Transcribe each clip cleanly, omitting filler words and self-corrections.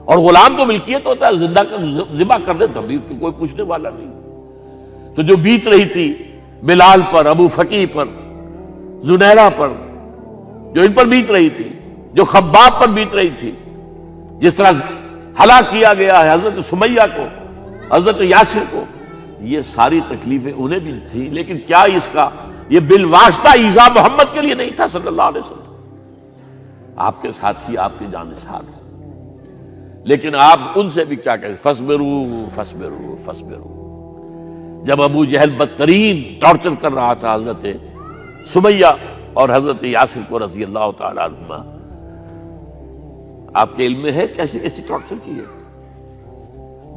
اور غلام تو ملکیت ہوتا ہے، زندہ کا ذبح کر دے تب بھی کوئی پوچھنے والا نہیں۔ تو جو بیت رہی تھی بلال پر، ابو فقیہ پر، زنیرہ پر، جو ان پر بیت رہی تھی، جو خباب پر بیت رہی تھی، جس طرح ہلاک کیا گیا ہے حضرت سمیہ کو، حضرت یاسر کو، یہ ساری تکلیفیں انہیں بھی تھی، لیکن کیا اس کا یہ بالواسطہ ایذا محمد کے لیے نہیں تھا صلی اللہ علیہ وسلم؟ آپ کے ساتھی آپ کی جانثار ہیں، لیکن آپ ان سے بھی کیا کہیں، فصبروا فصبروا فصبروا۔ جب ابو جہل بدترین ٹارچر کر رہا تھا حضرت سمیہ اور حضرت یاسر کو رضی اللہ تعالیٰ عنہما، آپ کے علم میں ہے کیسی کیسی ٹارچر کی ہے؟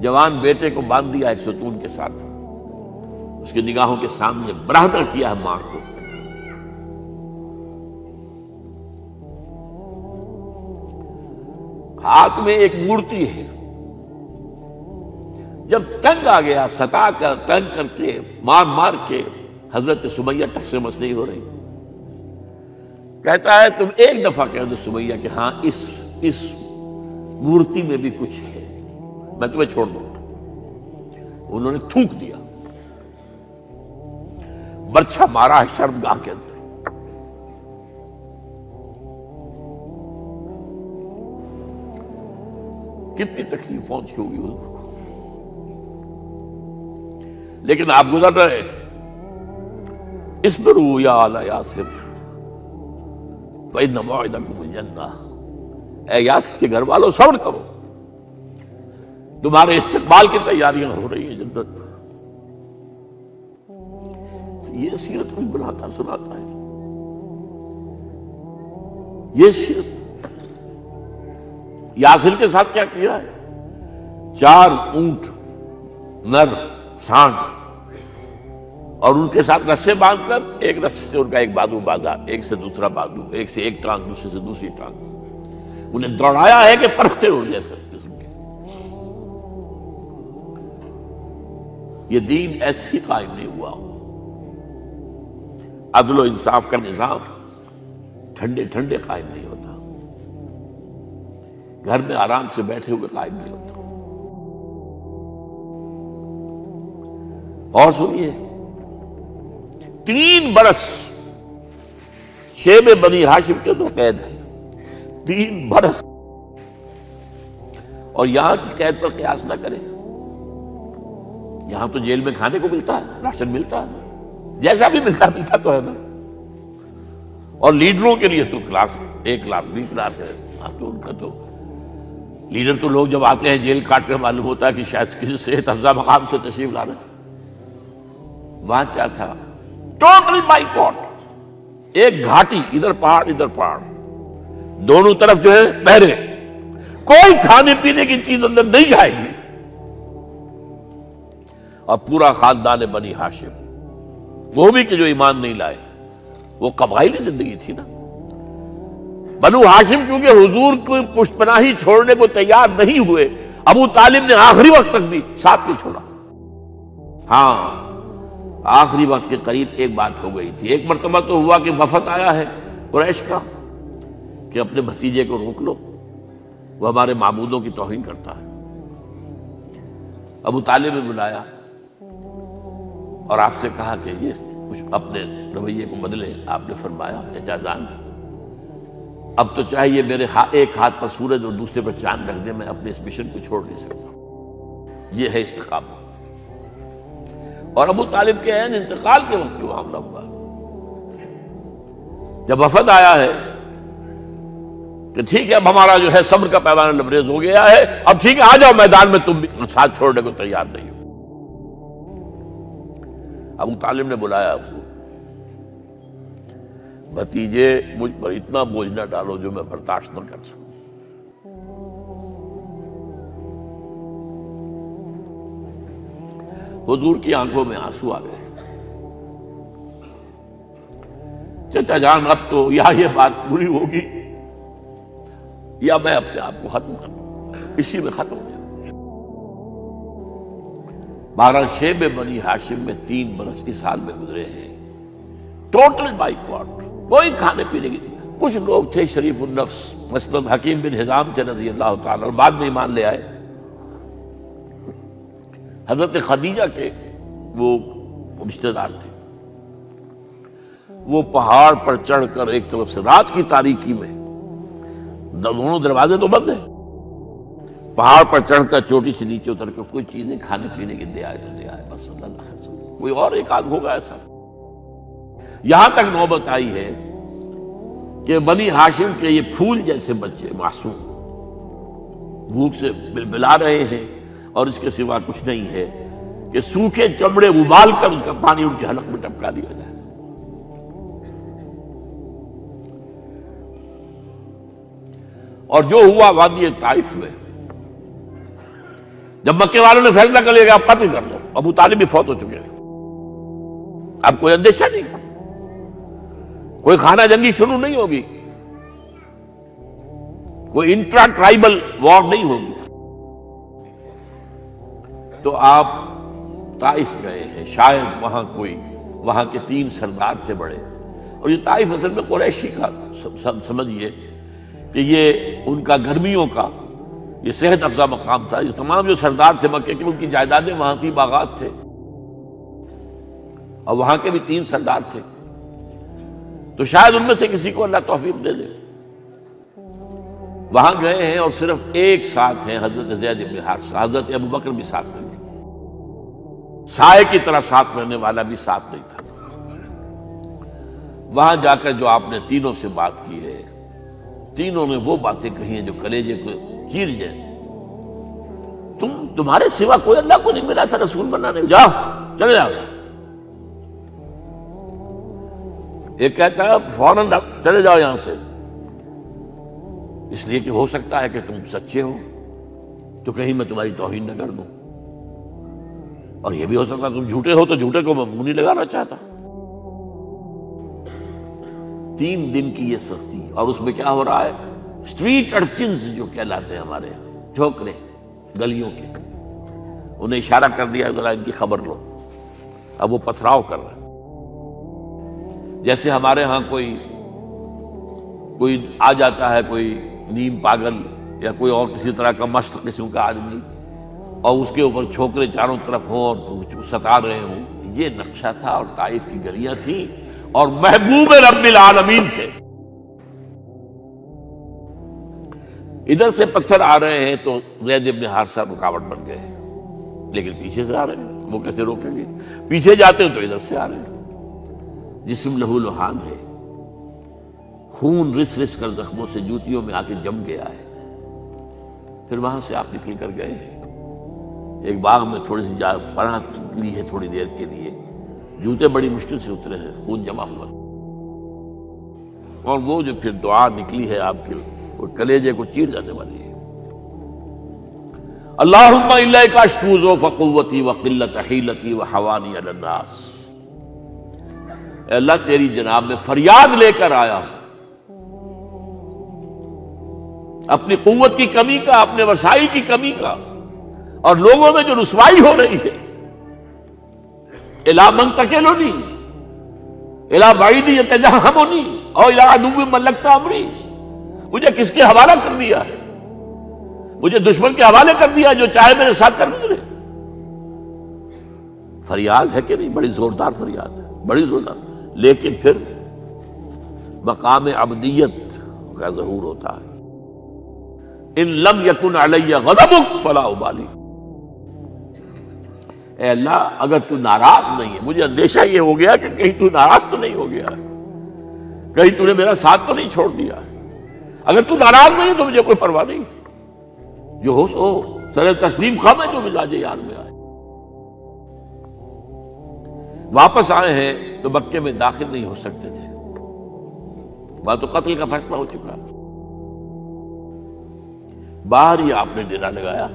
جوان بیٹے کو باندھ دیا ایک ستون کے ساتھ، اس کی نگاہوں کے سامنے برہنہ کیا ہے ماں کو، ہاتھ میں ایک مورتی ہے، جب تنگ آ گیا ستا کر تنگ کر کے مار مار کے حضرت سمیہ ٹس سے مس نہیں ہو رہی، کہتا ہے تم ایک دفعہ کہہ دو سمیہ کہ ہاں اس مورتی میں بھی کچھ ہے، میں تمہیں چھوڑ دوں۔ انہوں نے تھوک دیا، برچھا مارا ہے شرمگاہ کے اندر۔ کتنی تکلیف پہنچی ہوگی حضور کو، لیکن آپ گزر رہے، اصبروا یا آل یاسر فإن موعدکم الجنہ، اے یاسر کے گھر والوں صبر کرو، تمہارے استقبال کی تیاریاں ہو رہی ہیں جنت۔ یہ سیرت کوئی بناتا سناتا ہے، یہ سیرت۔ یاسر کے ساتھ کیا کیا ہے؟ 4 اونٹ نر سانڈ، اور ان کے ساتھ رسے باندھ کر ایک رسے سے ان کا ایک بازو باندھا، ایک سے دوسرا بازو، ایک سے ایک ٹانگ، دوسرے سے دوسری ٹانگ، انہیں دوڑایا ہے کہ پرکھتے ہو جیسے قسم کے۔ یہ دین ایسے ہی قائم نہیں ہوا۔ عدل و انصاف کا نظام ٹھنڈے ٹھنڈے قائم نہیں ہوتا، گھر میں آرام سے بیٹھے ہوئے قائم نہیں ہوتا۔ اور سنیے، 3 برس شیب بنی ہاشم کے تو قید ہے، 3 برس، اور یہاں کی قید پر قیاس نہ کریں۔ یہاں تو جیل میں کھانے کو ملتا ہے، راشن ملتا ہے، جیسا بھی ملتا تو ہے نا، اور لیڈروں کے لیے تو class A class B class ہے، تو ان کا تو لیڈر تو لوگ جب آتے ہیں جیل کاٹ کر معلوم ہوتا ہے کہ شاید کسی صحت افزا مقام سے تشریف لا رہے ہیں۔ وہاں کیا تھا؟ ٹوٹل بائیکاٹ، ایک گھاٹی، ادھر پہاڑ ادھر پہاڑ، دونوں طرف جو ہے پہرے، کوئی کھانے پینے کی چیز اندر نہیں جائے گی، اور پورا خاندان بنی ہاشم، وہ بھی کہ جو ایمان نہیں لائے، وہ قبائلی زندگی تھی نا۔ بنو ہاشم چونکہ حضور کو پشت پناہی چھوڑنے کو تیار نہیں ہوئے، ابو طالب نے آخری وقت تک بھی ساتھ نہیں چھوڑا۔ ہاں، آخری وقت کے قریب ایک بات ہو گئی تھی، ایک مرتبہ تو ہوا کہ وفد آیا ہے قریش کا کہ اپنے بھتیجے کو روک لو، وہ ہمارے معبودوں کی توہین کرتا ہے۔ ابو طالب نے بلایا اور آپ سے کہا کہ یہ کچھ اپنے رویے کو بدلے۔ آپ نے فرمایا چچا جان، اب تو چاہیے میرے ایک ہاتھ پر سورج اور دوسرے پر چاند رکھ دے، میں اپنے اس مشن کو چھوڑ نہیں سکتا۔ یہ ہے استقامت۔ اور ابو طالب کے عین انتقال کے وقت جو معاملہ ہوا، جب وفد آیا ہے کہ ٹھیک ہے اب ہمارا جو ہے صبر کا پیمانہ لبریز ہو گیا ہے، اب ٹھیک ہے آ جاؤ میدان میں، تم بھی ساتھ چھوڑنے کو تیار نہیں ہو۔ ابو طالب نے بلایا اس کو، بھتیجے مجھ پر اتنا بوجھ نہ ڈالو جو میں برداشت نہ کر سکوں۔ حضور کی آنکھوں میں آنسو آ گئے۔ چچا جان، اب تو یا یہ بات پوری ہوگی یا میں اپنے آپ کو ختم کر دوں، اسی میں ختم ہو جاؤں۔ 12 شیب بنی ہاشم میں 3 برس اس حال میں گزرے ہیں، ٹوٹل بائیکاٹ، کوئی کھانے پینے کی نہیں۔ کچھ لوگ تھے شریف النفس، مثلا حکیم بن حزام تھے رضی اللہ تعالیٰ، اور بعد میں ایمان لے آئے۔ حضرت خدیجہ کے وہ رشتے دار تھے، وہ پہاڑ پر چڑھ کر ایک طرف سے رات کی تاریکی میں، دونوں دروازے تو بند ہیں، پہاڑ پر چڑھ کر چوٹی سے نیچے اتر کر کوئی چیزیں کھانے پینے کی دے آئے بس صلی اللہ علیہ وسلم۔ کوئی اور ایک آدھ ہوگا ایسا۔ یہاں تک نوبت آئی ہے کہ بنی ہاشم کے یہ پھول جیسے بچے معصوم بھوک سے بلبلا رہے ہیں، اور اس کے سوا کچھ نہیں ہے کہ سوکھے چمڑے ابال کر اس کا پانی ان کے حلق میں ٹپکا دیا جائے۔ اور جو ہوا وادی طائف میں، جب مکے والوں نے فیصلہ کر لیا کہ آپ قتل کر دو، ابو طالب بھی فوت ہو چکے ہیں، اب کوئی اندیشہ نہیں، کوئی خانہ جنگی شروع نہیں ہوگی، کوئی انٹرا ٹرائبل وار نہیں ہوگی، تو آپ طائف گئے ہیں۔ شاید وہاں کے 3 سردار تھے بڑے، اور یہ طائف اصل میں قریشی کا سمجھیے کہ یہ ان کا گرمیوں کا یہ صحت افزا مقام تھا۔ یہ تمام جو سردار تھے مکے کے، ان کی جائیدادیں وہاں تھی، باغات تھے، اور وہاں کے بھی 3 سردار تھے، تو شاید ان میں سے کسی کو اللہ توفیق دے دے۔ وہاں گئے ہیں اور صرف ایک ساتھ ہیں، حضرت زید بن حارثہ، حضرت ابو بکر بھی ساتھ نہیں تھے، سائے کی طرح ساتھ رہنے والا بھی ساتھ نہیں تھا۔ وہاں جا کر جو آپ نے تینوں سے بات کی ہے، تینوں نے وہ باتیں کہی ہیں جو کلیجے کو چیر جائیں۔ تمہارے سوا کوئی اللہ کو نہیں ملا تھا رسول بنانے، جاؤ چلے جاؤ۔ ایک کہتا ہے فوراً چلے جاؤ یہاں سے، اس لیے کہ ہو سکتا ہے کہ تم سچے ہو تو کہیں میں تمہاری توہین نہ کر دوں، اور یہ بھی ہو سکتا ہے تم جھوٹے ہو تو جھوٹے کو میں منہ نہیں لگانا چاہتا۔ 3 دن کی یہ سختی، اور اس میں کیا ہو رہا ہے؟ اسٹریٹ ارچنز جو کہلاتے ہیں ہمارے یہاں، چھوکرے گلیوں کے، انہیں اشارہ کر دیا ذرا ان کی خبر لو، اب وہ پتھراؤ کر رہے ہیں۔ جیسے ہمارے ہاں کوئی آ جاتا ہے، کوئی نیم پاگل یا کوئی اور کسی طرح کا مست قسم کا آدمی، اور اس کے اوپر چھوکرے چاروں طرف ہوں اور ستا رہے ہوں، یہ نقشہ تھا، اور طائف کی گلیاں تھیں، اور محبوب رب العالمین تھے۔ ادھر سے پتھر آ رہے ہیں تو زید بن حارثہ رکاوٹ بن گئے ہیں، لیکن پیچھے سے آ رہے ہیں، وہ کیسے روکیں گے؟ پیچھے جاتے ہیں تو ادھر سے آ رہے ہیں۔ جسم لہو لہان ہے، خون رس رس کر زخموں سے جوتیوں میں آ کے جم گیا ہے۔ پھر وہاں سے آپ نکل کر گئے ہیں، ایک باغ میں تھوڑی سی پناہ لی ہے تھوڑی دیر کے لیے، جوتے بڑی مشکل سے اترے ہیں، خون جمع ہوا، اور وہ جو پھر دعا نکلی ہے آپ کے، وہ کلیجے کو چیر جانے والی ہے۔ اللہم الیک اشکو ضعف قوتی وقلت حیلتی وحوانی علی الناس، اے اللہ تیری جناب میں فریاد لے کر آیا ہوں، اپنی قوت کی کمی کا، اپنے وسائل کی کمی کا، اور لوگوں میں جو رسوائی ہو رہی ہے، الی من تکلنی الی بعید یتجہمنی او الی عدو ملکت امری، مجھے کس کے حوالہ کر دیا ہے؟ مجھے دشمن کے حوالے کر دیا جو چاہے میرے ساتھ کر گزرے۔ فریاد ہے کہ نہیں؟ بڑی زوردار فریاد ہے، بڑی زوردار، لیکن پھر مقام عبدیت کا ظہور ہوتا ہے۔ ان لم یکن علی غضبک فلا ابالی، اے اللہ اگر تو ناراض نہیں ہے، مجھے اندیشہ یہ ہو گیا کہ کہیں تو ناراض تو نہیں ہو گیا ہے، کہیں تو نے میرا ساتھ تو نہیں چھوڑ دیا ہے۔ اگر تو ناراض نہیں تو مجھے کوئی پرواہ نہیں، جو ہو سو سر تسلیم خواہ میں جو مزاج یار میں آئے۔ واپس آئے ہیں تو مکے میں داخل نہیں ہو سکتے تھے، وہاں تو قتل کا فیصلہ ہو چکا۔ باہر ہی آپ نے ڈیرا لگایا،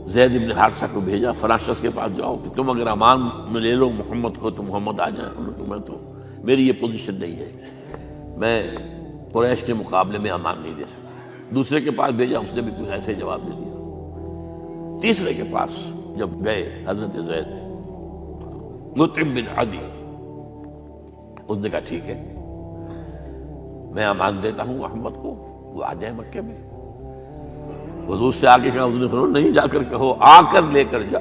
زید بن حارثہ کو بھیجا، فلاں شخص کے پاس جاؤ کہ تم اگر امان میں لے لو محمد کو تو محمد آ جائیں، میں تو میری یہ پوزیشن نہیں ہے، میں قریش کے مقابلے میں امان نہیں دے سکتا۔ دوسرے کے پاس بھیجا، اس نے بھی کچھ ایسے جواب دے دیا۔ تیسرے کے پاس جب گئے حضرت زید، مطعم بن عدی، اس نے کہا ٹھیک ہے، میں امان دیتا ہوں محمد کو وہ آ جائے مکے میں. حضور سے آگے کہا، حضور نے فرمایا نہیں جا کر کہو آ کر لے کر جا.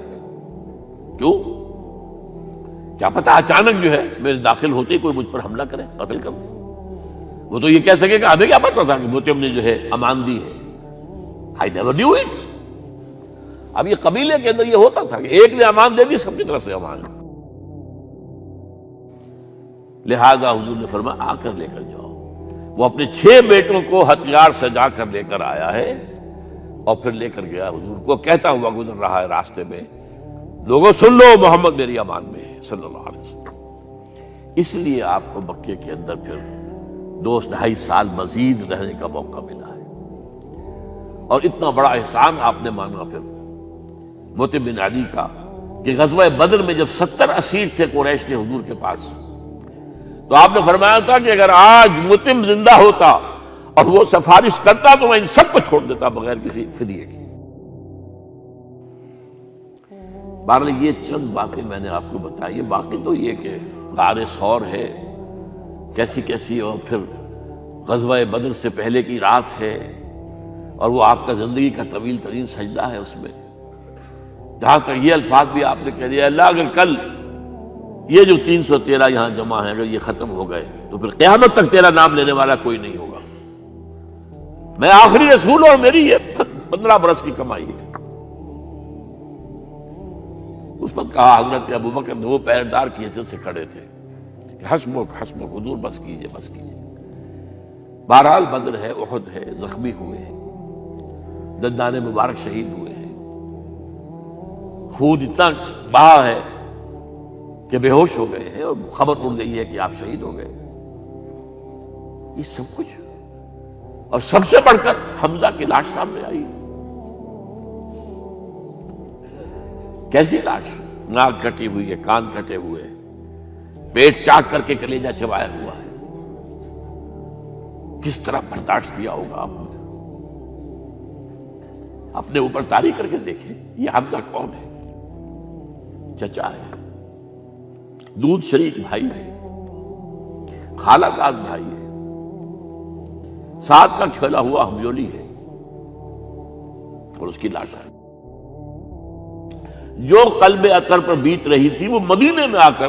کیوں؟ کیا پتا اچانک جو ہے میرے داخل ہوتے ہی کوئی مجھ پر حملہ کرے، قتل کرے. وہ تو یہ کہہ سکے کہ ہمیں کیا پتا تھا کہ مطعم نے جو ہے امان دی ہے. I never knew it. اب یہ قبیلے کے اندر یہ ہوتا تھا کہ ایک نے امان دے دی، سب کی طرف سے امان. لہذا حضور نے فرمایا آ کر لے کر جاؤ. وہ اپنے 6 بیٹوں کو ہتھیار سجا کر لے کر آیا ہے اور پھر لے کر گیا حضور کو، کہتا ہوا گزر رہا ہے راستے میں، لوگوں سن لو محمد میری امان میں ہے صلی اللہ علیہ وسلم. اس لیے آپ کو مکے کے اندر پھر 2-2.5 سال مزید رہنے کا موقع ملا ہے. اور اتنا بڑا احسان آپ نے مانا پھر مطعم بن عدی کا کہ غزوہ بدر میں جب 70 اسیر تھے قریش کے حضور کے پاس، تو آپ نے فرمایا تھا کہ اگر آج مطعم زندہ ہوتا اور وہ سفارش کرتا تو میں ان سب کو چھوڑ دیتا بغیر کسی فدیے کے. بہرحال یہ چند باتیں میں نے آپ کو بتائی. باقی تو یہ کہ غار ثور ہے کیسی کیسی، اور پھر غزوہ بدر سے پہلے کی رات ہے، اور وہ آپ کا زندگی کا طویل ترین سجدہ ہے. اس میں جہاں تک یہ الفاظ بھی آپ نے کہہ دیا، اللہ اگر کل یہ جو 313 یہاں جمع ہیں اگر یہ ختم ہو گئے تو پھر قیامت تک تیرا نام لینے والا کوئی نہیں ہوگا. میں آخری رسول اور میری یہ 15 برس کی کمائی ہے. اس وقت کہا حضرت ابوبکر نے، وہ پہردار کی حیثیت سے کھڑے تھے، کہ حسبک حسبک حضور بس کیجئے بس کیجئے. بہرحال بدر ہے، احد ہے، زخمی ہوئے ہیں، دندان مبارک شہید ہوئے ہیں، خون اتنا بہا ہے کہ بے ہوش ہو گئے ہیں، اور خبر اڑ گئی ہے کہ آپ شہید ہو گئے. یہ سب کچھ، اور سب سے بڑھ کر حمزہ کی لاش سامنے آئی. کیسی لاش؟ ناک کٹی ہوئی ہے، کان کٹے ہوئے ہیں، پیٹ چاک کر کے کلیجہ چبایا ہوا ہے. کس طرح برداشت کیا ہوگا آپ نے؟ اپنے اوپر تاری کر کے دیکھیں. یہ حمزہ کون ہے؟ چچا ہے، دودھ شریک بھائی ہے، خالہ کا بھائی ہے، ساتھ کا کھیلا ہوا ہمجولی ہے، اور اس کی لاش ہے. جو قلب اطہر پر بیت رہی تھی وہ مدینے میں آ کر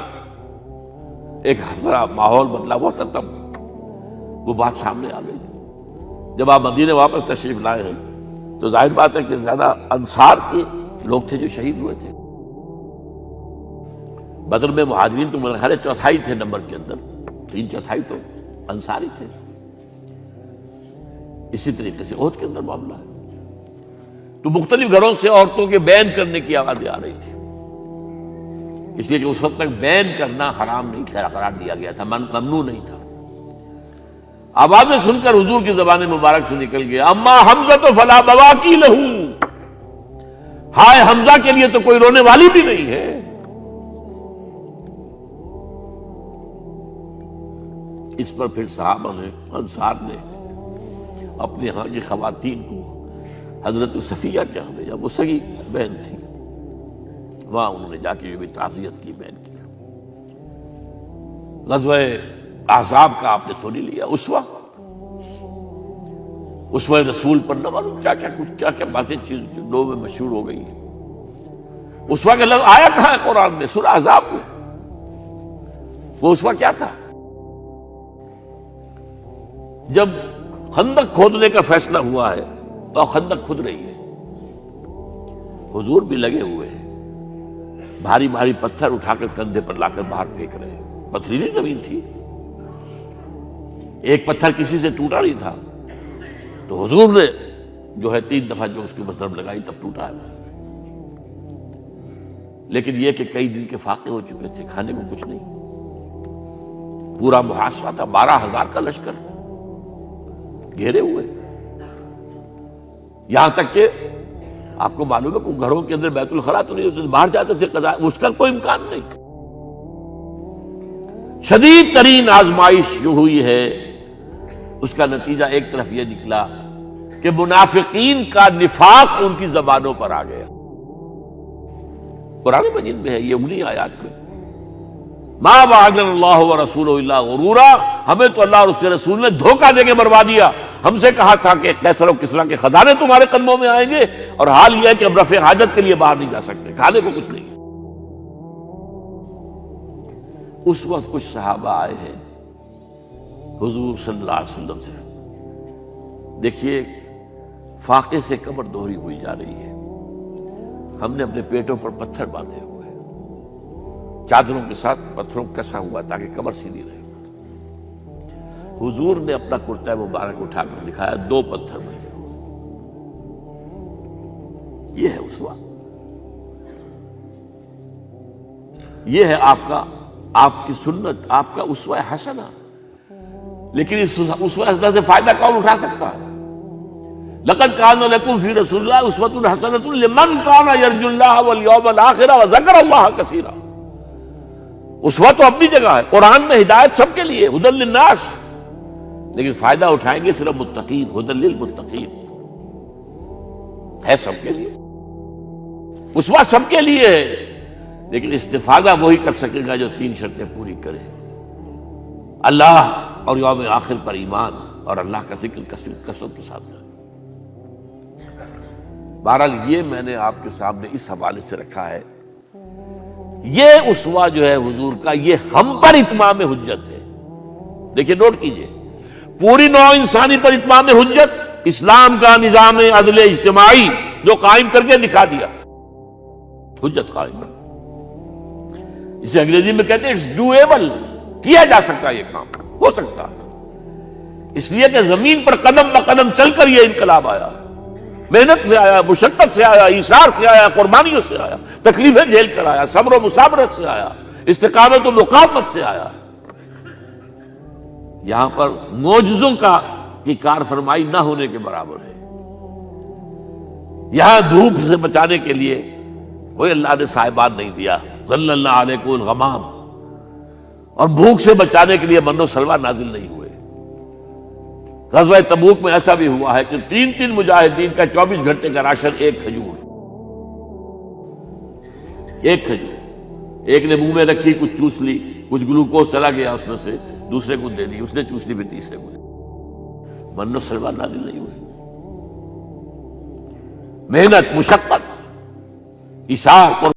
ایک بڑا ماحول بدلا ہوا تھا، تب وہ بات سامنے آ گئی. جب آپ مدینے واپس تشریف لائے ہیں تو ظاہر بات ہے کہ زیادہ انصار کے لوگ تھے جو شہید ہوئے تھے. بدر میں مہاجرین تو میرے خیال 4تھائی تھے نمبر کے اندر، 3/4 تو انصاری تھے. اسی طریقے سے احد کے اندر معاملہ ہے. تو مختلف گھروں سے عورتوں کے بین کرنے کی آوازیں آ رہی تھی، اس لیے کہ اس وقت تک بین کرنا حرام نہیں قرار دیا گیا تھا، ممنوع نہیں تھا. آوازیں سن کر حضور کی زبان مبارک سے نکل گیا، اما حمزہ تو فلا بواکی لہو، ہائے حمزہ کے لیے تو کوئی رونے والی بھی نہیں ہے. اس پر پھر صحابہ نے، انصار نے اپنے ہاں کی خواتین کو حضرت صفیہ کے یہاں بھیجا. وہ سگی بہن تھی، وہاں انہوں نے جا کے بھی تعزیت کی بہن کی. غزوہ احزاب کا آپ نے سنی لیا. اسوہ رسول پر نہ معلوم کیا کیا باتیں چیز لوگوں میں مشہور ہو گئی ہیں. اسوہ کا لفظ آیا کہاں ہے قرآن میں؟ سورہ احزاب میں. وہ اسوہ کیا تھا؟ جب خندق کھودنے کا فیصلہ ہوا ہے تو خندق کھود رہی ہے، حضور بھی لگے ہوئے ہیں، بھاری بھاری پتھر اٹھا کر کندھے پر لا کر باہر پھینک رہے ہیں. پتھریلی زمین تھی، ایک پتھر کسی سے ٹوٹا نہیں تھا، تو حضور نے جو ہے 3 دفعہ جو اس کے اوپر ضرب لگائی تب ٹوٹا ہے. لیکن یہ کہ کئی دن کے فاقے ہو چکے تھے، کھانے کو کچھ نہیں، پورا محاصرہ تھا، 12,000 کا لشکر گھیرے ہوئے. یہاں تک کہ آپ کو معلوم ہے کہ گھروں کے اندر بیت الخلا تو نہیں ہوتے، باہر جاتے تھے قضاء، اس کا کوئی امکان نہیں. شدید ترین آزمائش جو ہوئی ہے اس کا نتیجہ ایک طرف یہ نکلا کہ منافقین کا نفاق ان کی زبانوں پر آ گیا. قرآن مجید میں ہے یہ انہی آیات میں، ما وعدنا اللہ ورسولہ الا غرورا، ہمیں تو اللہ اور اس کے رسول نے دھوکہ دے کے مروا دیا۔ ہم سے کہا تھا کہ قیصر و کسریٰ کے خزانے تمہارے قدموں میں آئیں گے، اور حال یہ ہے کہ اب رفع حاجت کے لیے باہر نہیں جا سکتے، کھانے کو کچھ نہیں۔ اس وقت کچھ صحابہ آئے ہیں حضور صلی اللہ علیہ وسلم سے، دیکھیے فاقے سے کمر دوہری ہوئی جا رہی ہے، ہم نے اپنے پیٹوں پر پتھر باندھے ہوئے، چادروں کے ساتھ پتھروں کو کسا ہوا تاکہ کمر سیدھی رہے۔ حضور نے اپنا کرتا مبارک اٹھا کر دکھایا، 2 پتھر بنے ہوئے۔ یہ ہے اسوہ، یہ ہے آپ کی سنت، آپ کا اسوہ حسنہ۔ لیکن اس اسوہ حسنہ سے فائدہ کون اٹھا سکتا ہے؟ لقد کان لکم فی رسول اللہ اسوۃ حسنۃ لمن کان یرجو اللہ والیوم الآخر وذکر اللہ کثیرا۔ اسوہ تو اپنی جگہ ہے، قرآن میں ہدایت سب کے لیے، ھدی للناس، لیکن فائدہ اٹھائیں گے صرف متقین، ھدی للمتقین ہے سب کے لیے، اسوہ سب کے لیے ہے، لیکن استفادہ وہی کر سکے گا جو 3 شرطیں پوری کرے: اللہ اور یوم آخر پر ایمان، اور اللہ کا ذکر کثرت کے ساتھ۔ بہرحال یہ میں نے آپ کے سامنے اس حوالے سے رکھا ہے، یہ اسوہ جو ہے حضور کا، یہ ہم پر اتمام حجت ہے۔ دیکھیے نوٹ کیجئے، پوری نوع انسانی پر اتمام حجت، اسلام کا نظام عدل اجتماعی جو قائم کر کے دکھا دیا، حجت قائم ہے۔ اسے انگریزی میں کہتے ہیں اٹس ڈویبل، کیا جا سکتا ہے، یہ کام ہو سکتا ہے، اس لیے کہ زمین پر قدم بقدم چل کر یہ انقلاب آیا، محنت سے آیا، مشقت سے آیا، ایثار سے آیا، قربانیوں سے آیا، تکلیفیں جھیل کر آیا، صبر و مصابرت سے آیا، استقامت و مقاومت سے آیا۔ یہاں پر معجزوں کی کار فرمائی نہ ہونے کے برابر ہے۔ یہاں دھوپ سے بچانے کے لیے کوئی اللہ نے صاحبان نہیں دیا، ظل اللہ علیکم الغمام، اور بھوک سے بچانے کے لیے من و سلوہ نازل نہیں ہوئے۔ غزوہ تبوک میں ایسا بھی ہوا ہے کہ 3 مجاہدین کا 24 گھنٹے کا راشن ایک کھجور، ایک نے منہ میں رکھی، کچھ چوس لی، کچھ گلوکوز چلا گیا اس میں سے، دوسرے کو دے دی، اس نے چوس لی، پھر تیسرے کو دے دی۔ من و سلوہ نازل نہیں ہوئے، محنت، مشقت، ایثار